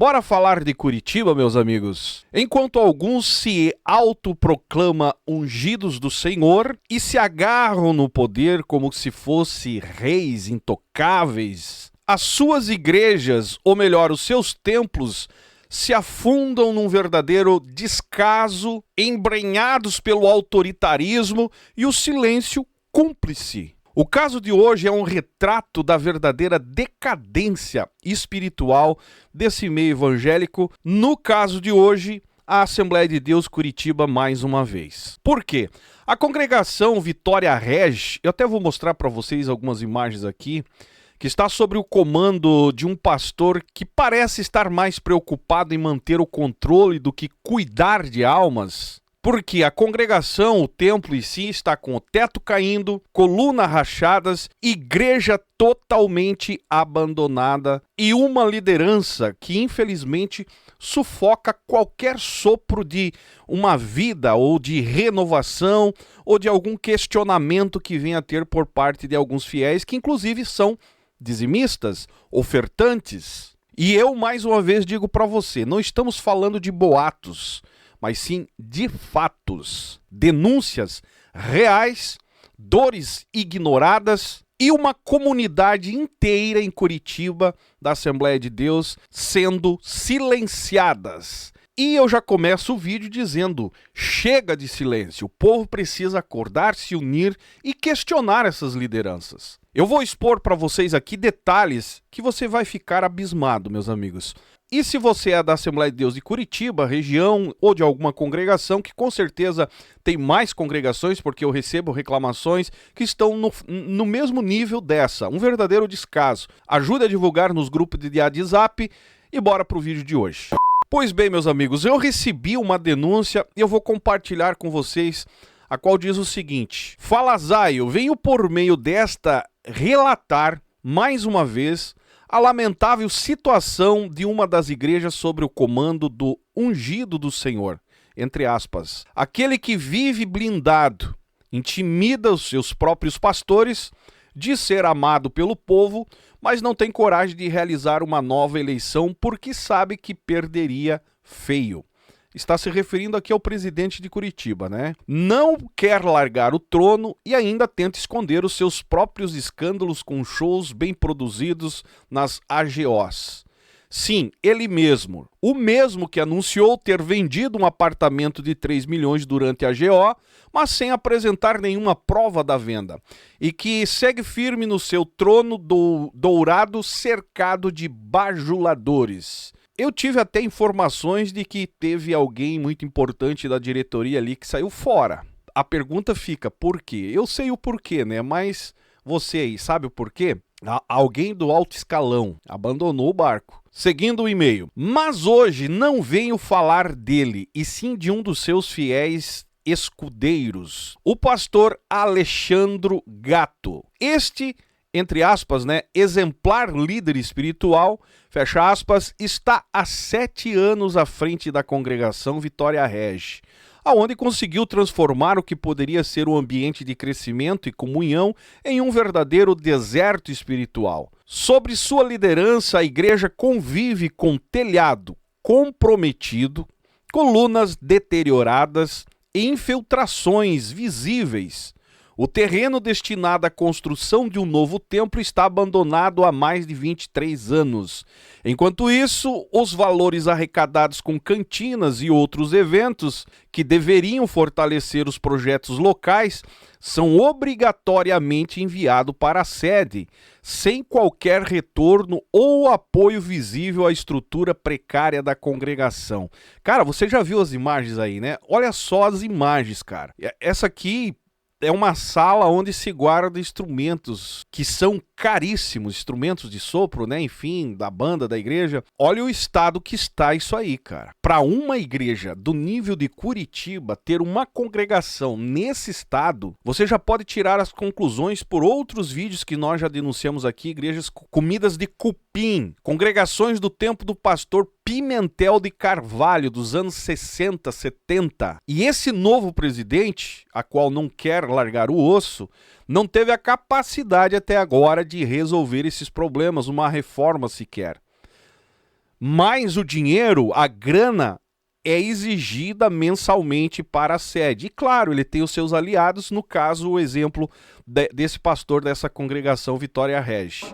Bora falar de Curitiba, meus amigos? Enquanto alguns se autoproclamam ungidos do Senhor e se agarram no poder como se fossem reis intocáveis, as suas igrejas, ou melhor, os seus templos, se afundam num verdadeiro descaso, embrenhados pelo autoritarismo e o silêncio cúmplice. O caso de hoje é um retrato da verdadeira decadência espiritual desse meio evangélico. No caso de hoje, a Assembleia de Deus Curitiba mais uma vez. Por quê? A congregação Vitória Regi, eu até vou mostrar para vocês algumas imagens aqui, que está sob o comando de um pastor que parece estar mais preocupado em manter o controle do que cuidar de almas. Porque a congregação, o templo em si, está com o teto caindo, colunas rachadas, igreja totalmente abandonada e uma liderança que, infelizmente, sufoca qualquer sopro de uma vida ou de renovação ou de algum questionamento que venha a ter por parte de alguns fiéis, que inclusive são dizimistas, ofertantes. E eu, mais uma vez, digo para você, não estamos falando de boatos, mas sim de fatos, denúncias reais, dores ignoradas e uma comunidade inteira em Curitiba da Assembleia de Deus sendo silenciadas. E eu já começo o vídeo dizendo, chega de silêncio, o povo precisa acordar, se unir e questionar essas lideranças. Eu vou expor para vocês aqui detalhes que você vai ficar abismado, meus amigos. E se você é da Assembleia de Deus de Curitiba, região ou de alguma congregação, que com certeza tem mais congregações, porque eu recebo reclamações que estão no mesmo nível dessa, um verdadeiro descaso. Ajude a divulgar nos grupos de WhatsApp e bora pro vídeo de hoje. Pois bem, meus amigos, eu recebi uma denúncia e eu vou compartilhar com vocês, a qual diz o seguinte: Fala Zaio, venho por meio desta relatar, mais uma vez, a lamentável situação de uma das igrejas sob o comando do ungido do Senhor, entre aspas. Aquele que vive blindado, intimida os seus próprios pastores, diz ser amado pelo povo, mas não tem coragem de realizar uma nova eleição porque sabe que perderia feio. Está se referindo aqui ao presidente de Curitiba, né? Não quer largar o trono e ainda tenta esconder os seus próprios escândalos com shows bem produzidos nas AGOs. Sim, ele mesmo, o mesmo que anunciou ter vendido um apartamento de 3 milhões durante a AGO, mas sem apresentar nenhuma prova da venda, e que segue firme no seu trono dourado cercado de bajuladores. Eu tive até informações de que teve alguém muito importante da diretoria ali que saiu fora. A pergunta fica, por quê? Eu sei o porquê, né? Mas você aí, sabe o porquê? Alguém do alto escalão abandonou o barco. Seguindo o e-mail. Mas hoje não venho falar dele, e sim de um dos seus fiéis escudeiros, o pastor Alexandro Gatto. Este, entre aspas, né, exemplar líder espiritual, fecha aspas, está há 7 anos à frente da congregação Vitória Regi, aonde conseguiu transformar o que poderia ser um ambiente de crescimento e comunhão em um verdadeiro deserto espiritual. Sobre sua liderança, a igreja convive com telhado comprometido, colunas deterioradas e infiltrações visíveis. O terreno destinado à construção de um novo templo está abandonado há mais de 23 anos. Enquanto isso, os valores arrecadados com cantinas e outros eventos que deveriam fortalecer os projetos locais são obrigatoriamente enviados para a sede, sem qualquer retorno ou apoio visível à estrutura precária da congregação. Cara, você já viu as imagens aí, né? Olha só as imagens, cara. Essa aqui é uma sala onde se guarda instrumentos que são caríssimos, instrumentos de sopro, né? Enfim, da banda, da igreja. Olha o estado que está isso aí, cara. Para uma igreja do nível de Curitiba ter uma congregação nesse estado, você já pode tirar as conclusões por outros vídeos que nós já denunciamos aqui, igrejas comidas de cupim, congregações do tempo do pastor Pimentel de Carvalho, dos anos 60, 70. E esse novo presidente, a qual não quer largar o osso, não teve a capacidade até agora de resolver esses problemas, uma reforma sequer. Mas o dinheiro, a grana, é exigida mensalmente para a sede. E claro, ele tem os seus aliados, no caso, o exemplo desse pastor dessa congregação Vitória Regi,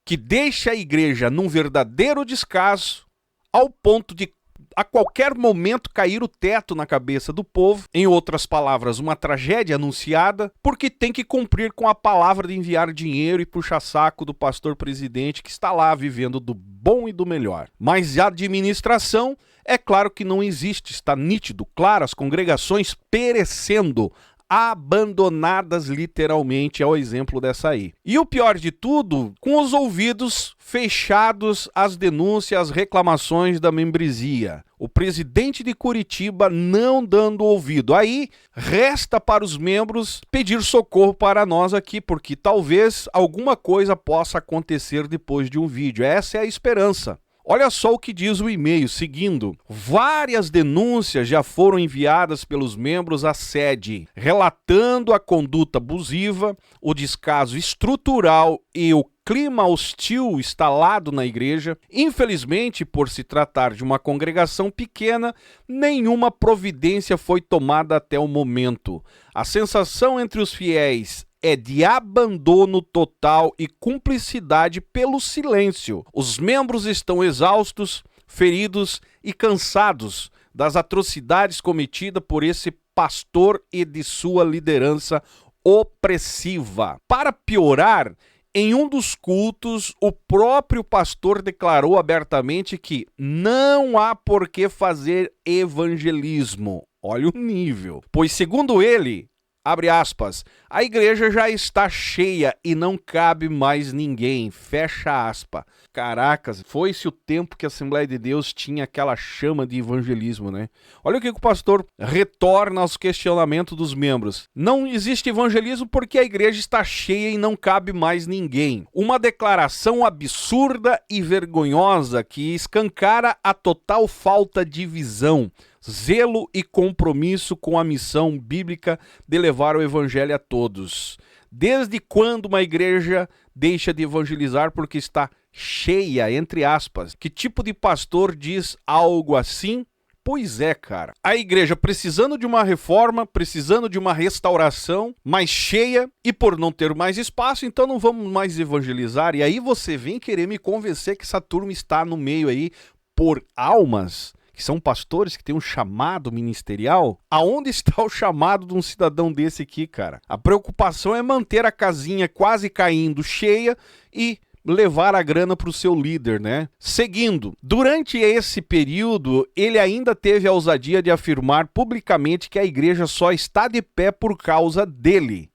que deixa a igreja num verdadeiro descaso, ao ponto de a qualquer momento cair o teto na cabeça do povo. Em outras palavras, uma tragédia anunciada, porque tem que cumprir com a palavra de enviar dinheiro e puxar saco do pastor presidente que está lá vivendo do bom e do melhor. Mas a administração, é claro que não existe, está nítido, claro, as congregações perecendo, abandonadas literalmente, é o exemplo dessa aí. E o pior de tudo, com os ouvidos fechados às denúncias, às reclamações da membresia. O presidente de Curitiba não dando ouvido. Aí resta para os membros pedir socorro para nós aqui, porque talvez alguma coisa possa acontecer depois de um vídeo. Essa é a esperança. Olha só o que diz o e-mail, seguindo. Várias denúncias já foram enviadas pelos membros à sede, relatando a conduta abusiva, o descaso estrutural e o clima hostil instalado na igreja. Infelizmente, por se tratar de uma congregação pequena, nenhuma providência foi tomada até o momento. A sensação entre os fiéis é de abandono total e cumplicidade pelo silêncio. Os membros estão exaustos, feridos e cansados das atrocidades cometidas por esse pastor e de sua liderança opressiva. Para piorar, em um dos cultos, o próprio pastor declarou abertamente que não há por que fazer evangelismo. Olha o nível. Pois, segundo ele, abre aspas, a igreja já está cheia e não cabe mais ninguém, fecha aspas. Caracas, foi-se o tempo que a Assembleia de Deus tinha aquela chama de evangelismo, né? Olha o que o pastor retorna aos questionamentos dos membros. Não existe evangelismo porque a igreja está cheia e não cabe mais ninguém. Uma declaração absurda e vergonhosa que escancara a total falta de visão, zelo e compromisso com a missão bíblica de levar o evangelho a todos. Desde quando uma igreja deixa de evangelizar porque está cheia, entre aspas? Que tipo de pastor diz algo assim? Pois é, cara. A igreja precisando de uma reforma, precisando de uma restauração, mais cheia, e por não ter mais espaço, então não vamos mais evangelizar. E aí você vem querer me convencer que essa turma está no meio aí por almas, que são pastores que têm um chamado ministerial. Aonde está o chamado de um cidadão desse aqui, cara? A preocupação é manter a casinha quase caindo cheia e levar a grana para o seu líder, né? Seguindo, durante esse período, ele ainda teve a ousadia de afirmar publicamente que a igreja só está de pé por causa dele.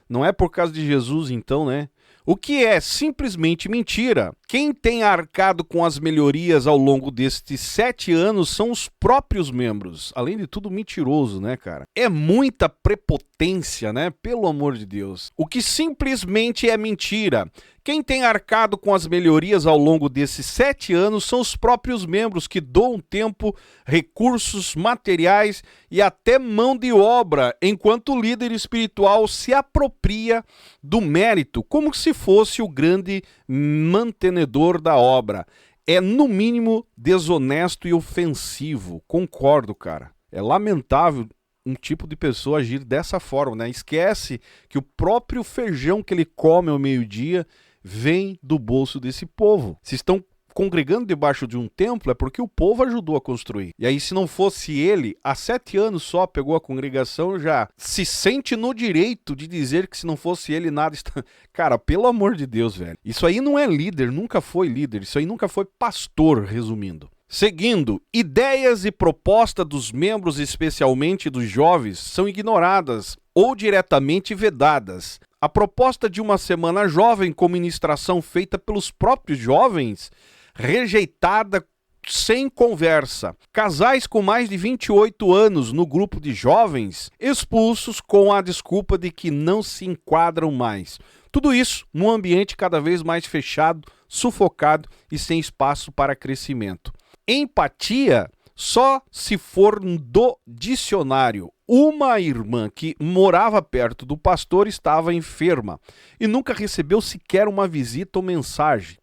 Não é por causa de Jesus, então, né? O que é simplesmente mentira. Quem tem arcado com as melhorias ao longo destes 7 anos são os próprios membros. Além de tudo, mentiroso, né, cara? É muita prepotência, né? Pelo amor de Deus. O que simplesmente é mentira. Quem tem arcado com as melhorias ao longo desses 7 anos são os próprios membros que doam tempo, recursos, materiais e até mão de obra, enquanto o líder espiritual se apropria do mérito, como se fosse o grande mantenedor da obra. É, no mínimo, desonesto e ofensivo. Concordo, cara. É lamentável um tipo de pessoa agir dessa forma, né? Esquece que o próprio feijão que ele come ao meio-dia vem do bolso desse povo. Se estão congregando debaixo de um templo, é porque o povo ajudou a construir. E aí, se não fosse ele, há 7 anos só pegou a congregação, já se sente no direito de dizer que se não fosse ele, nada está... Cara, pelo amor de Deus, velho. Isso aí não é líder, nunca foi líder. Isso aí nunca foi pastor, resumindo. Seguindo, ideias e propostas dos membros, especialmente dos jovens, são ignoradas ou diretamente vedadas. A proposta de uma semana jovem com ministração feita pelos próprios jovens, rejeitada sem conversa. Casais com mais de 28 anos no grupo de jovens, expulsos com a desculpa de que não se enquadram mais. Tudo isso num ambiente cada vez mais fechado, sufocado e sem espaço para crescimento. Empatia só se for do dicionário. Uma irmã que morava perto do pastor estava enferma e nunca recebeu sequer uma visita ou mensagem.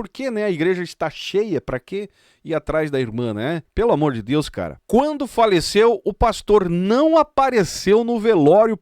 por que, né? A igreja está cheia, para quê ir atrás da irmã, né? Pelo amor de Deus, cara. Quando faleceu, o pastor não apareceu no velório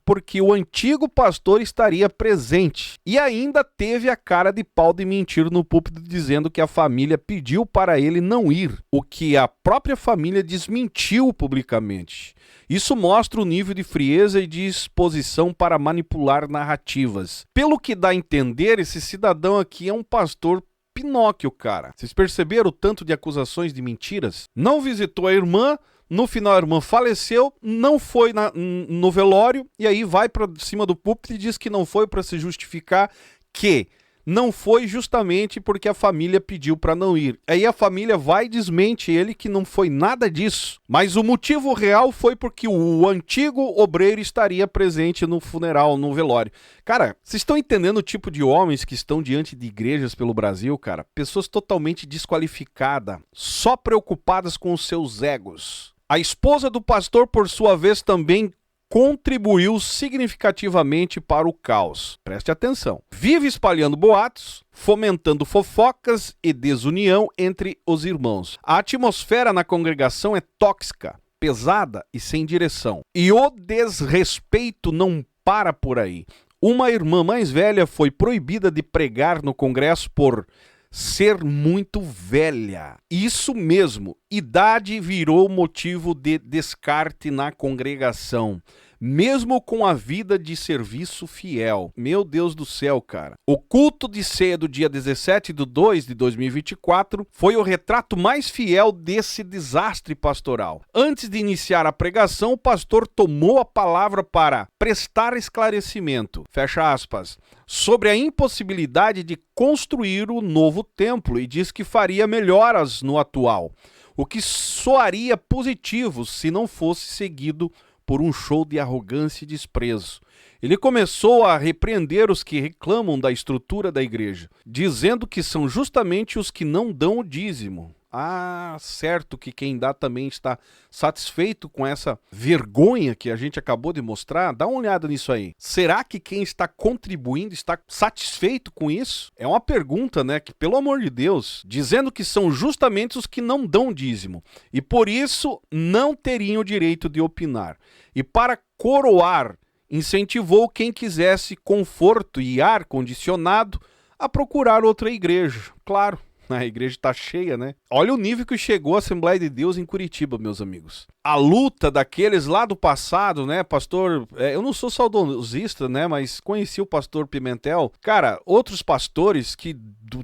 porque o antigo pastor estaria presente. E ainda teve a cara de pau de mentir no púlpito dizendo que a família pediu para ele não ir, o que a própria família desmentiu publicamente. Isso mostra o nível de frieza e disposição para manipular narrativas. Pelo que dá a entender, esse cidadão aqui é um pastor Pinóquio, cara. Vocês perceberam o tanto de acusações de mentiras? Não visitou a irmã, no final a irmã faleceu, não foi no velório, e aí vai para cima do púlpito e diz que não foi para se justificar que não foi justamente porque a família pediu para não ir. Aí a família vai e desmente ele que não foi nada disso. Mas o motivo real foi porque o antigo obreiro estaria presente no funeral, no velório. Cara, vocês estão entendendo o tipo de homens que estão diante de igrejas pelo Brasil, cara? Pessoas totalmente desqualificadas, só preocupadas com os seus egos. A esposa do pastor, por sua vez, também contribuiu significativamente para o caos. Preste atenção. Vive espalhando boatos, fomentando fofocas e desunião entre os irmãos. A atmosfera na congregação é tóxica, pesada e sem direção. E o desrespeito não para por aí. Uma irmã mais velha foi proibida de pregar no congresso por ser muito velha. Isso mesmo, idade virou motivo de descarte na congregação, mesmo com a vida de serviço fiel. Meu Deus do céu, cara. O culto de ceia do dia 17/2/2024 foi o retrato mais fiel desse desastre pastoral. Antes de iniciar a pregação, o pastor tomou a palavra para prestar esclarecimento, fecha aspas, sobre a impossibilidade de construir o novo templo e diz que faria melhoras no atual, o que soaria positivo se não fosse seguido por um show de arrogância e desprezo. Ele começou a repreender os que reclamam da estrutura da igreja, dizendo que são justamente os que não dão o dízimo. Ah, certo que quem dá também está satisfeito com essa vergonha que a gente acabou de mostrar? Dá uma olhada nisso aí. Será que quem está contribuindo está satisfeito com isso? É uma pergunta, né? Que, pelo amor de Deus, dizendo que são justamente os que não dão dízimo e por isso não teriam o direito de opinar. E para coroar, incentivou quem quisesse conforto e ar condicionado a procurar outra igreja. Claro. A igreja está cheia, né? Olha o nível que chegou a Assembleia de Deus em Curitiba, meus amigos. A luta daqueles lá do passado, né, pastor... eu não sou saudosista, né, mas conheci o pastor Pimentel. Cara, outros pastores que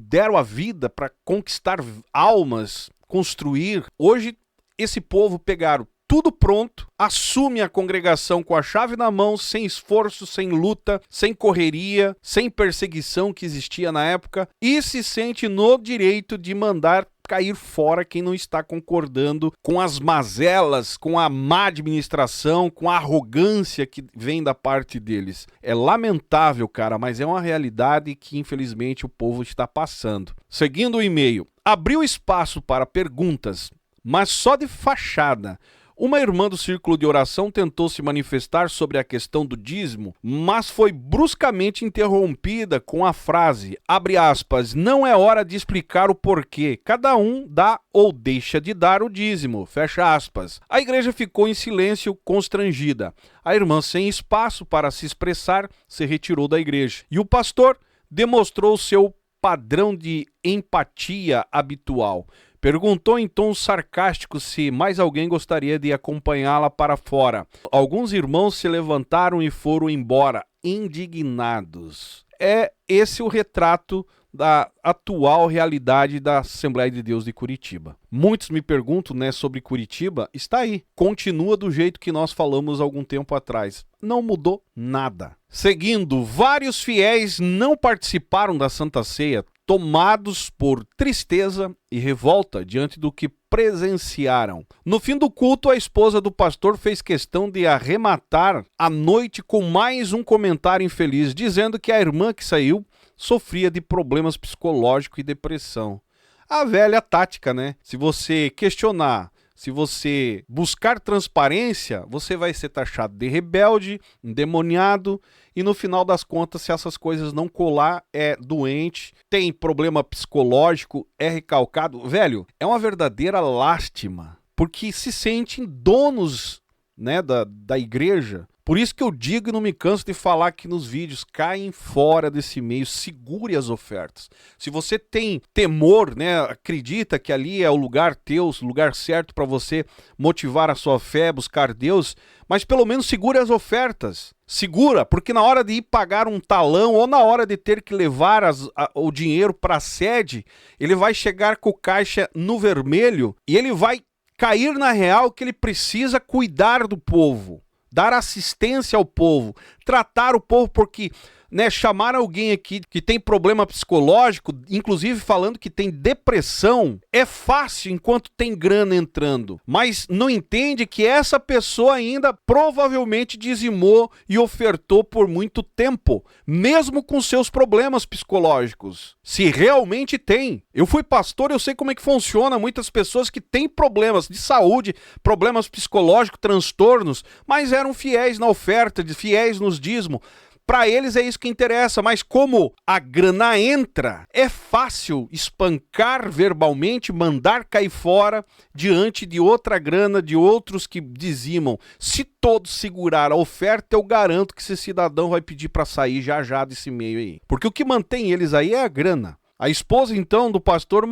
deram a vida para conquistar almas, construir. Hoje, esse povo pegaram tudo pronto, assume a congregação com a chave na mão, sem esforço, sem luta, sem correria, sem perseguição que existia na época, e se sente no direito de mandar cair fora quem não está concordando com as mazelas, com a má administração, com a arrogância que vem da parte deles. É lamentável, cara, mas é uma realidade que infelizmente o povo está passando. Seguindo o e-mail, abriu espaço para perguntas, mas só de fachada. Uma irmã do círculo de oração tentou se manifestar sobre a questão do dízimo, mas foi bruscamente interrompida com a frase, abre aspas, não é hora de explicar o porquê, cada um dá ou deixa de dar o dízimo, fecha aspas. A igreja ficou em silêncio, constrangida. A irmã, sem espaço para se expressar, se retirou da igreja. E o pastor demonstrou seu padrão de empatia habitual. Perguntou em tom sarcástico se mais alguém gostaria de acompanhá-la para fora. Alguns irmãos se levantaram e foram embora, indignados. É esse o retrato da atual realidade da Assembleia de Deus de Curitiba. Muitos me perguntam, né, sobre Curitiba. Está aí, continua do jeito que nós falamos algum tempo atrás. Não mudou nada. Seguindo, vários fiéis não participaram da Santa Ceia, tomados por tristeza e revolta diante do que presenciaram. No fim do culto, a esposa do pastor fez questão de arrematar a noite com mais um comentário infeliz, dizendo que a irmã que saiu sofria de problemas psicológicos e depressão. A velha tática, né? Se você questionar, se você buscar transparência, você vai ser taxado de rebelde, endemoniado e no final das contas, se essas coisas não colar, é doente, tem problema psicológico, é recalcado. Velho, é uma verdadeira lástima, porque se sentem donos, né, da igreja. Por isso que eu digo e não me canso de falar aqui nos vídeos, caem fora desse meio, segure as ofertas. Se você tem temor, né, acredita que ali é o lugar teu, o lugar certo para você motivar a sua fé, buscar Deus, mas pelo menos segure as ofertas. Segura, porque na hora de ir pagar um talão ou na hora de ter que levar o dinheiro para a sede, ele vai chegar com o caixa no vermelho e ele vai cair na real que ele precisa cuidar do povo, dar assistência ao povo, tratar o povo, porque, né, chamar alguém aqui que tem problema psicológico, inclusive falando que tem depressão, é fácil enquanto tem grana entrando, mas não entende que essa pessoa ainda provavelmente dizimou e ofertou por muito tempo, mesmo com seus problemas psicológicos. Se realmente tem. Eu fui pastor, eu sei como é que funciona. Muitas pessoas que têm problemas de saúde, problemas psicológicos, transtornos, mas eram fiéis na oferta, fiéis nos dízimos. Para eles é isso que interessa, mas como a grana entra, é fácil espancar verbalmente, mandar cair fora diante de outra grana, de outros que dizimam. Se todos segurar a oferta, eu garanto que esse cidadão vai pedir para sair já desse meio aí. Porque o que mantém eles aí é a grana. A esposa, então, do pastor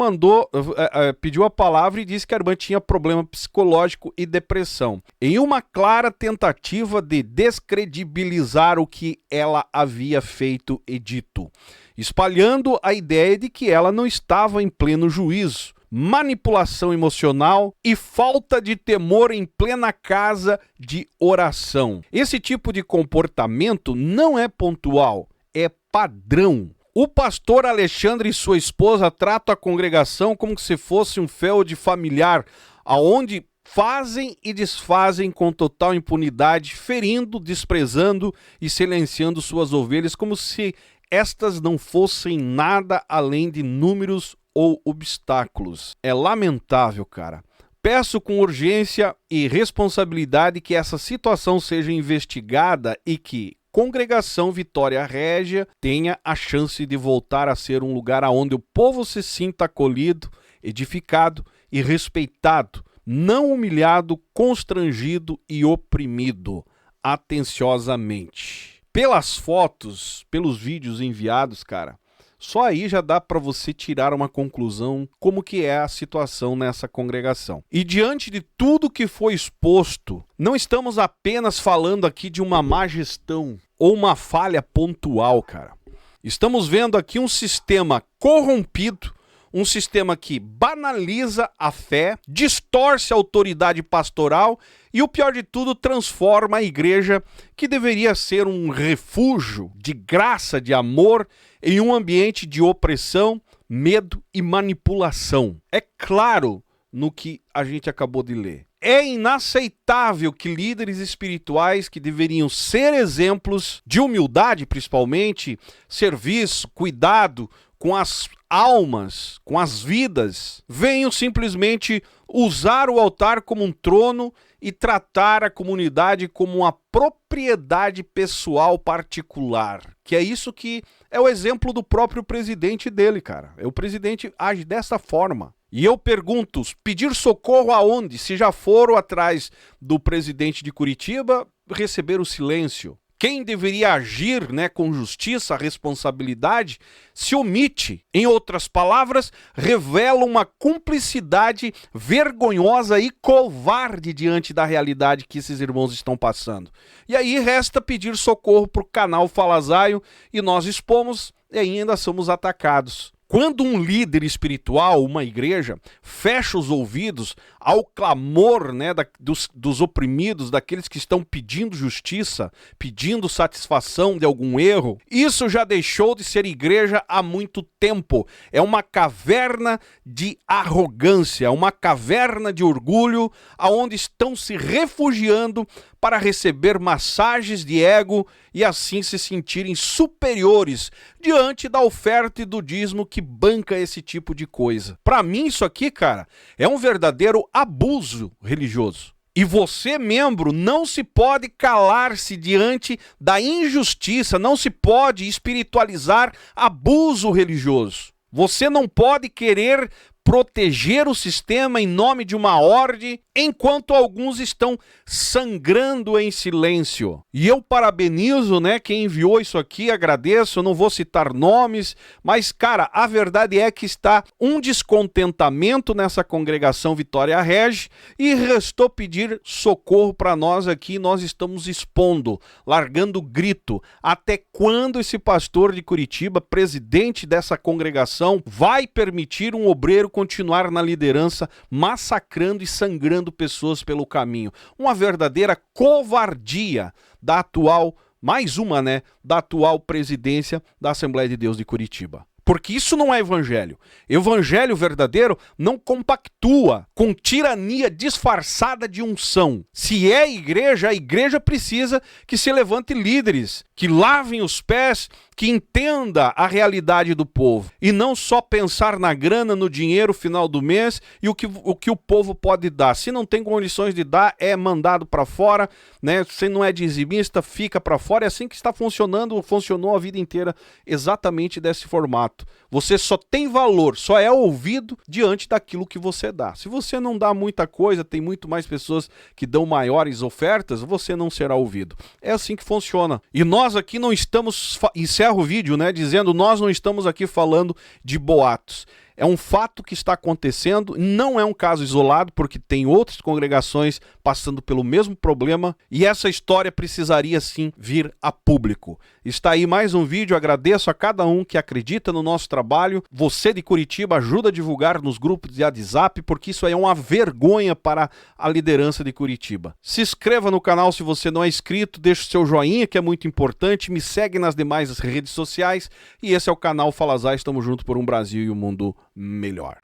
pediu a palavra e disse que a irmã tinha problema psicológico e depressão, em uma clara tentativa de descredibilizar o que ela havia feito e dito, espalhando a ideia de que ela não estava em pleno juízo, manipulação emocional e falta de temor em plena casa de oração. Esse tipo de comportamento não é pontual, é padrão. O pastor Alexandre e sua esposa tratam a congregação como se fosse um feudo familiar, aonde fazem e desfazem com total impunidade, ferindo, desprezando e silenciando suas ovelhas, como se estas não fossem nada além de números ou obstáculos. É lamentável, cara. Peço com urgência e responsabilidade que essa situação seja investigada e que Congregação Vitória Régia tenha a chance de voltar a ser um lugar onde o povo se sinta acolhido, edificado e respeitado, não humilhado, constrangido e oprimido, atenciosamente. Pelas fotos, pelos vídeos enviados, cara, só aí já dá para você tirar uma conclusão como que é a situação nessa congregação. E diante de tudo que foi exposto, não estamos apenas falando aqui de uma má gestão ou uma falha pontual, cara. Estamos vendo aqui um sistema corrompido, um sistema que banaliza a fé, distorce a autoridade pastoral e, o pior de tudo, transforma a igreja, que deveria ser um refúgio de graça, de amor, em um ambiente de opressão, medo e manipulação. É claro no que a gente acabou de ler. É inaceitável que líderes espirituais que deveriam ser exemplos de humildade, principalmente, serviço, cuidado com as almas, com as vidas, venham simplesmente usar o altar como um trono e tratar a comunidade como uma propriedade pessoal particular. Que é isso que é o exemplo do próprio presidente dele, cara. O presidente age dessa forma. E eu pergunto, pedir socorro aonde? Se já foram atrás do presidente de Curitiba, receberam silêncio. Quem deveria agir, né, com justiça, responsabilidade, se omite. Em outras palavras, revela uma cumplicidade vergonhosa e covarde diante da realidade que esses irmãos estão passando. E aí resta pedir socorro para o canal Falazaio e nós expomos e ainda somos atacados. Quando um líder espiritual, uma igreja, fecha os ouvidos ao clamor, né, dos oprimidos, daqueles que estão pedindo justiça, pedindo satisfação de algum erro, isso já deixou de ser igreja há muito tempo. É uma caverna de arrogância, uma caverna de orgulho, aonde estão se refugiando para receber massagens de ego e assim se sentirem superiores diante da oferta e do dízimo que banca esse tipo de coisa. Para mim isso aqui, cara, é um verdadeiro abuso religioso. E você, membro, não se pode calar-se diante da injustiça, não se pode espiritualizar abuso religioso. Você não pode querer proteger o sistema em nome de uma ordem, enquanto alguns estão sangrando em silêncio. E eu parabenizo, quem enviou isso aqui, agradeço, eu não vou citar nomes, mas, cara, a verdade é que está um descontentamento nessa congregação Vitória Regi e restou pedir socorro para nós aqui, nós estamos expondo, largando grito, até quando esse pastor de Curitiba, presidente dessa congregação, vai permitir um obreiro continuar na liderança, massacrando e sangrando pessoas pelo caminho. Uma verdadeira covardia da atual, mais uma, da atual presidência da Assembleia de Deus de Curitiba. Porque isso não é evangelho. Evangelho verdadeiro não compactua com tirania disfarçada de unção. Se é igreja, a igreja precisa que se levante líderes, que lavem os pés, que entenda a realidade do povo. E não só pensar na grana, no dinheiro final do mês e o que o povo pode dar. Se não tem condições de dar, é mandado para fora, Se não é dizimista, fica para fora. É assim que está funcionando, funcionou a vida inteira exatamente desse formato. Você só tem valor, só é ouvido diante daquilo que você dá. Se você não dá muita coisa, tem muito mais pessoas que dão maiores ofertas, você não será ouvido. É assim que funciona. E nós aqui não estamos... Encerro o vídeo, dizendo, nós não estamos aqui falando de boatos. É um fato que está acontecendo, não é um caso isolado, porque tem outras congregações passando pelo mesmo problema e essa história precisaria sim vir a público. Está aí mais um vídeo, agradeço a cada um que acredita no nosso trabalho. Você de Curitiba ajuda a divulgar nos grupos de WhatsApp, porque isso aí é uma vergonha para a liderança de Curitiba. Se inscreva no canal se você não é inscrito, deixe o seu joinha que é muito importante, me segue nas demais redes sociais e esse é o canal Fala Zay, estamos juntos por um Brasil e um mundo melhor.